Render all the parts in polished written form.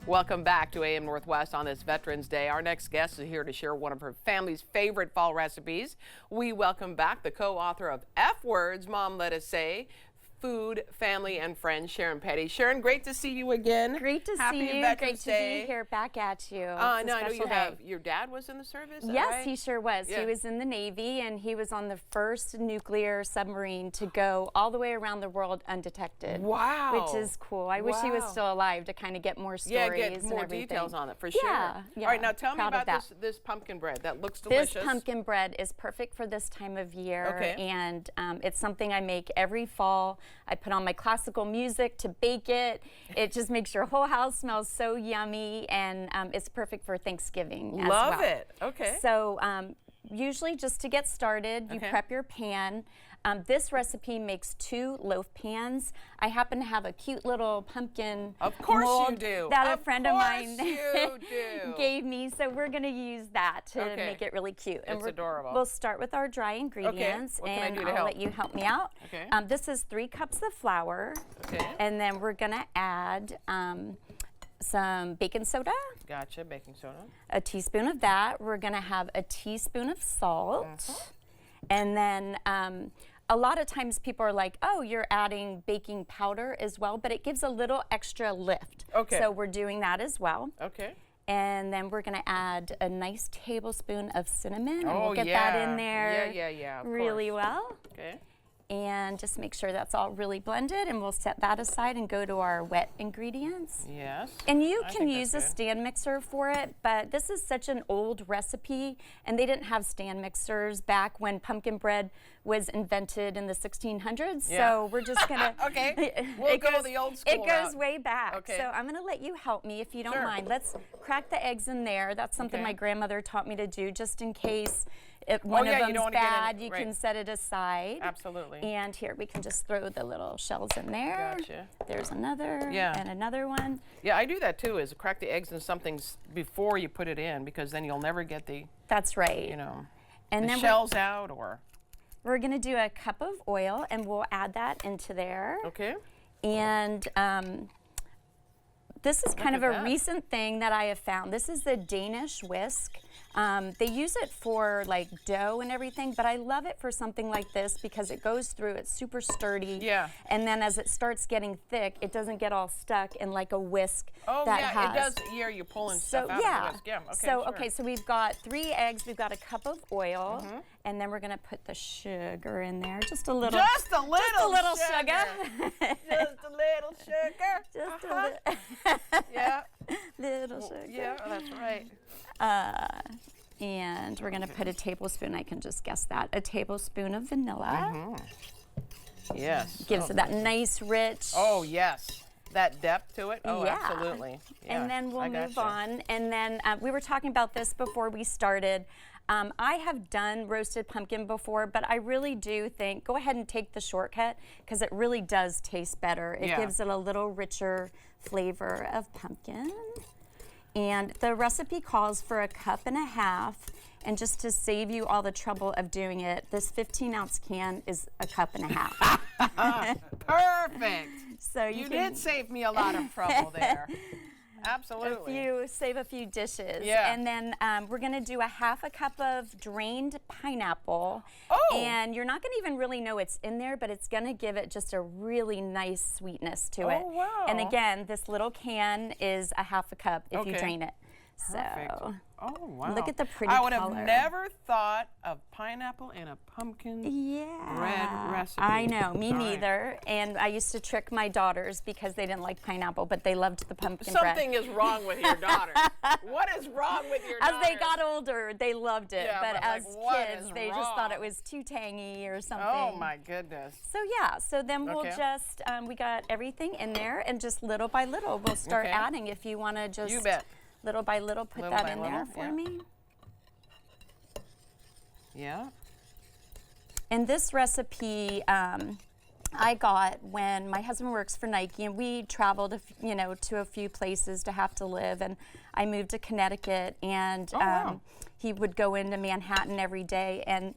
Welcome back to AM Northwest on this Veterans Day. Our next guest is here to share one of her family's favorite fall recipes. We welcome back the co-author of F Words, Mom Let Us Say, Food, Family, and Friends, Sharon Peddie. Sharon, great to see you again. Great to see you. Great to be here back at you. I know you have. Your dad was in the service? Yes, right? he sure was. Yeah. He was in the Navy, and he was on the first nuclear submarine to go all the way around the world undetected. Wow. Which is cool. I wish he was still alive to kind of get more stories. Yeah, get more details on it, for sure. Yeah. All right, now tell me about this pumpkin bread. That looks delicious. This pumpkin bread is perfect for this time of year. Okay. And it's something I make every fall. I put on my classical music to bake it. It just makes your whole house smell so yummy, and it's perfect for Thanksgiving as well. Love it. Okay. So usually, just to get started, you prep your pan. This recipe makes 2 loaf pans. I happen to have a cute little pumpkin mold that a friend of mine gave me, so we're going to use that to make it really cute. It's adorable. We'll start with our dry ingredients, and I'll let you help me out. Okay. This is 3 cups of flour, and then we're going to add some baking soda. Gotcha, baking soda. A teaspoon of that. We're going to have a teaspoon of salt. And then a lot of times people are like, oh, you're adding baking powder as well, but it gives a little extra lift. Okay. So we're doing that as well. Okay. And then we're going to add a nice tablespoon of cinnamon. And we'll get that in there really well. Okay. And just make sure that's all really blended, and we'll set that aside and go to our wet ingredients. Yes. And you can use a stand mixer for it, but this is such an old recipe, and they didn't have stand mixers back when pumpkin bread was invented in the 1600s. So we're just gonna we'll go the old school It goes way back. Okay. So I'm gonna let you help me if you don't mind. Let's crack the eggs in there. That's something my grandmother taught me to do, just in case if one of them's bad, you can set it aside. Absolutely. And here, we can just throw the little shells in there. Gotcha. There's another and another one. Yeah, I do that too, is crack the eggs in something before you put it in, because then you'll never get the, that's right. you know, and the then shells out. Or we're going to do a cup of oil, and we'll add that into there. Okay. And this is kind of a recent thing that I have found. This is the Danish whisk. They use it for like dough and everything, but I love it for something like this because it goes through, it's super sturdy. Yeah. And then as it starts getting thick, it doesn't get all stuck in like a whisk it does. Yeah, you're pulling stuff out of the whisk. Yeah, okay, so we've got 3 eggs, we've got a cup of oil, and then we're gonna put the sugar in there, just a little. Just a little sugar. Just a little sugar. Just a little sugar. Yeah, that's right. And we're going to put a tablespoon, I can just guess that, a tablespoon of vanilla. Yes. Gives it that nice, rich. Oh, yes. That depth to it? Oh, absolutely. Yeah, and then we'll move on. And then we were talking about this before we started. I have done roasted pumpkin before, but I really do think, go ahead and take the shortcut, because it really does taste better. It gives it a little richer flavor of pumpkin. And the recipe calls for 1.5 cups, and just to save you all the trouble of doing it, this 15-ounce can is 1.5 cups. Perfect. So you did save me a lot of trouble there. Absolutely. Save a few dishes. Yeah. And then we're going to do 1/2 cup of drained pineapple. Oh. And you're not going to even really know it's in there, but it's going to give it just a really nice sweetness to it. Oh, wow. And again, this little can is 1/2 cup if you drain it. Perfect. So, oh, wow. Look at the pretty color. I would have never thought of pineapple in a pumpkin bread recipe. I know, me neither. And I used to trick my daughters because they didn't like pineapple, but they loved the pumpkin bread. Something is wrong with your daughter. What is wrong with your daughter? As they got older, they loved it. Yeah, but as kids, they just thought it wrong? was too tangy or something. Oh, my goodness. So, so then we'll just, we got everything in there, and just little by little, we'll start adding. If you want to just little by little put that in there for me. Yeah. And this recipe I got when my husband works for Nike, and we traveled, to a few places to have to live. And I moved to Connecticut, and he would go into Manhattan every day. And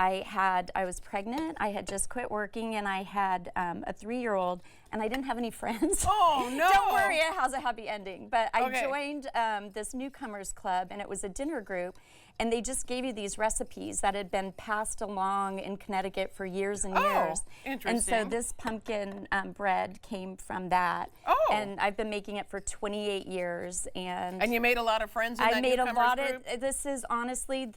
I was pregnant, I had just quit working, and I had a 3-year-old, and I didn't have any friends. Oh, no. Don't worry, it has a happy ending. But I Okay. joined this newcomers club, and it was a dinner group, and they just gave you these recipes that had been passed along in Connecticut for years and years. Interesting. And so this pumpkin bread came from that. Oh. And I've been making it for 28 years. And you made a lot of friends in I that made a newcomers lot group? of, this is honestly,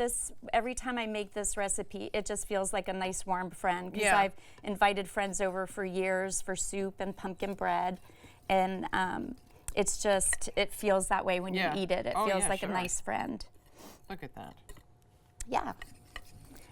every time I make this recipe, it just feels like a nice warm friend, because Yeah. I've invited friends over for years for soup and pumpkin bread. And it's just, it feels that way when Yeah. you eat it. It Oh, feels yeah, like sure. a nice friend. Look at that. Yeah.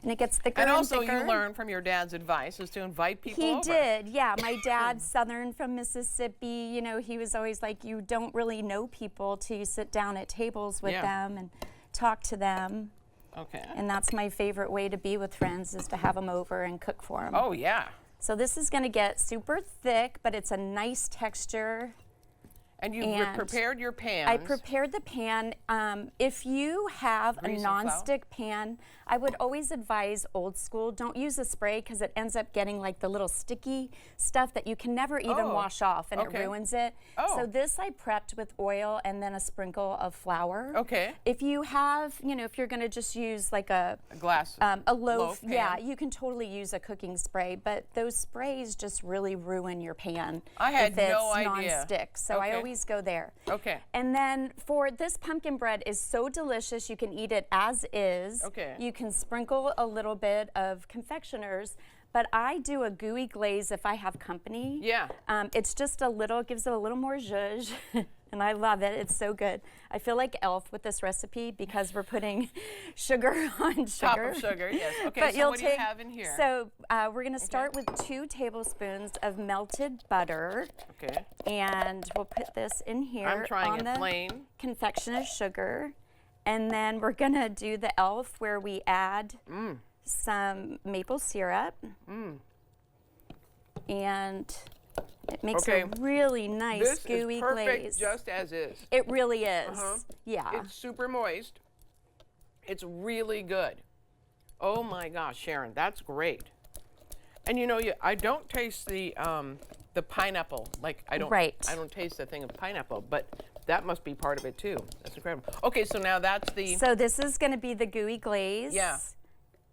And it gets thicker And and also thicker. you learned from your dad's advice is to invite people He over. did, yeah. My dad's Southern from Mississippi. You know, he was always like, you don't really know people till you sit down at tables with Yeah. them and talk to them. Okay. And that's my favorite way to be with friends, is to have them over and cook for them. Oh, yeah. So this is going to get super thick, but it's a nice texture. And you And prepared your pans. I prepared the pan. If you have a Grease and flour? nonstick pan, I would always advise old school. Don't use a spray, because it ends up getting like the little sticky stuff that you can never even Oh, wash off, and okay. it ruins it. Oh. So this I prepped with oil and then a sprinkle of flour. Okay. If you have, if you're going to just use like a glass. a loaf, pan. yeah, you can totally use a cooking spray, but those sprays just really ruin your pan. I had if it's no idea. non-stick. So I Okay. always go there. Okay. And then for this pumpkin bread is so delicious, you can eat it as is. Okay. You can sprinkle a little bit of confectioners, but I do a gooey glaze if I have company. Yeah. It's just a little, gives it a little more zhuzh, and I love it. It's so good. I feel like Elf with this recipe, because we're putting sugar on sugar. Top of sugar, yes. Okay, But so you'll what do you have in here? So we're going to start with 2 tablespoons of melted butter. Okay. And we'll put this in here I'm trying on it the plain. confectioner sugar. And then we're going to do the Elf, where we add some maple syrup. And it makes Okay. a really nice This gooey is perfect glaze. just as is. It really is. Uh-huh. Yeah. It's super moist. It's really good. Oh my gosh, Sharon, that's great. And I don't taste the pineapple. Like I don't taste the thing of pineapple, but that must be part of it too. That's incredible. Okay, so now that's the So this is going to be the gooey glaze. Yeah.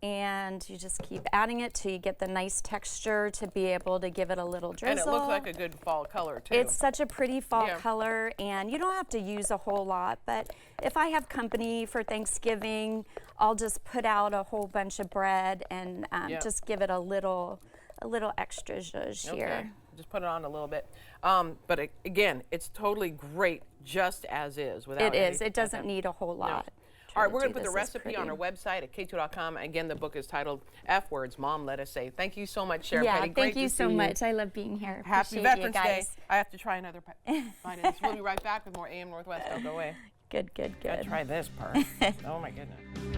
And you just keep adding it till you get the nice texture to be able to give it a little drizzle. and it looks like a good fall color too. It's such a pretty fall Yeah. color, and you don't have to use a whole lot, but if I have company for Thanksgiving, I'll just put out a whole bunch of bread and Yeah. just give it a little extra zhuzh here. Okay. Just put it on a little bit. But again, it's totally great just as is. Without It is. any- It doesn't need a whole lot. All right, we're going do to put the this as recipe on our pretty. website at k2.com. Again, the book is titled F Words, Mom Let Us Say. Thank you so much, Sharon Yeah, Peddie. thank Great you to so see much. I love being here. Happy Appreciate Veterans you Day. guys. I have to try another bite of this. We'll be right back with more AM Northwest. Don't go away. Good, good, Gotta good. try this part. Oh, my goodness.